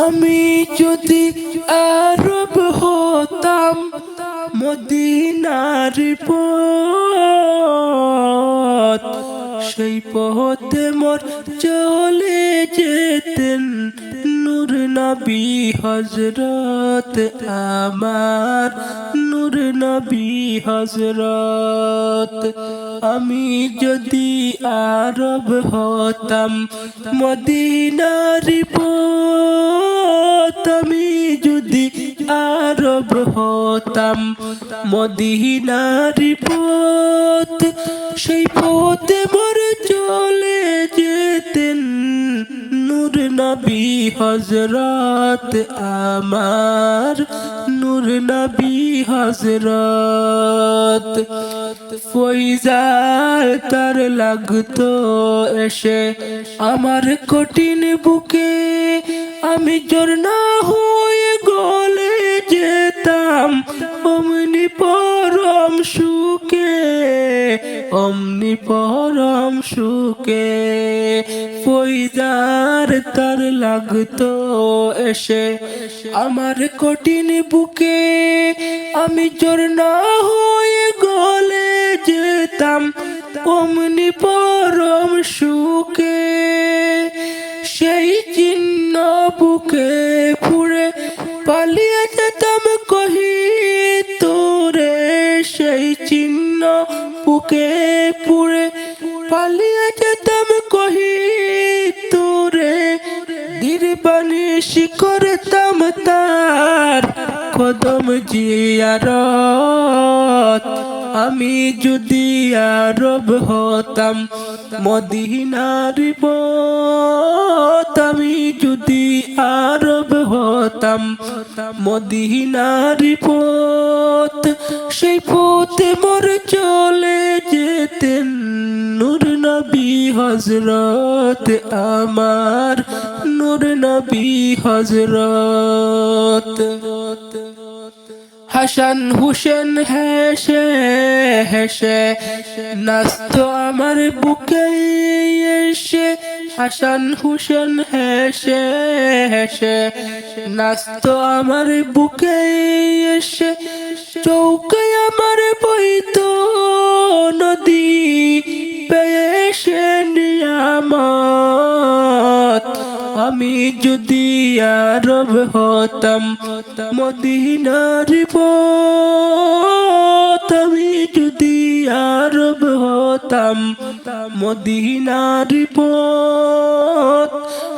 আমি যদি আরব হতাম মদিনার পথ, সেই পথে মোর চলে যেতেন নূর নবী হযরত আমার, নূর নবী হযরত। আমি যদি আরব হতাম মদিনার পথ, আমি যদি আরব হতাম মদিনার পথ, সেই পথে মোর চলে যেতেন নূর নবী হযরত আমার, নূর নবী হযরত। ফয়জাল তার লাগতো এসে আমার কঠিন বুকে, আমি ঝর্ণা হয়ে গলে যেতাম অমনি পরম সুখে, অমনি পরম সুখে। ফয়জার তার লাগতো এসে আমার কঠিন বুকে, আমি ঝর্ণা হয়ে গলে যেতাম অমনি পরম সুখে। সেই চিহ্ন বুকে পুরে পালিয়ে যেতাম কহি তোরে, সেই চিহ্ন বুকে পুরে পালিয়ে যেতাম কহি তোরে। দিরবানিশি করতাম তার কদম জিয়ারত, আমি যদি আরব হতাম মদিনার পথ, আমি যদি আরব হতাম মদিনার পথ, সেই পথে মোর চলে যেতেন নূর নবী হযরত আমার, নূর নবী হযরত। হাসান হুসেন হেসে হেসে নাচতো আমার বুকে এসে, হাসান হুসেন হেসে হেসে নাচতো আমার বুকে এসে। চৌকে আমার বইতো নদী পেয়ে সে নিয়ামত, আমি যদি আরব হতাম মদিনার পথ, আমি যদি আরব হতাম মদিনার পথ,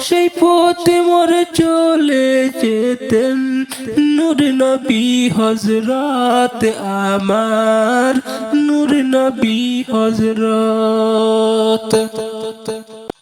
সেই পথে মোর চলে যেতেন নূর নবী হযরত আমার, নূর নবী হযরত।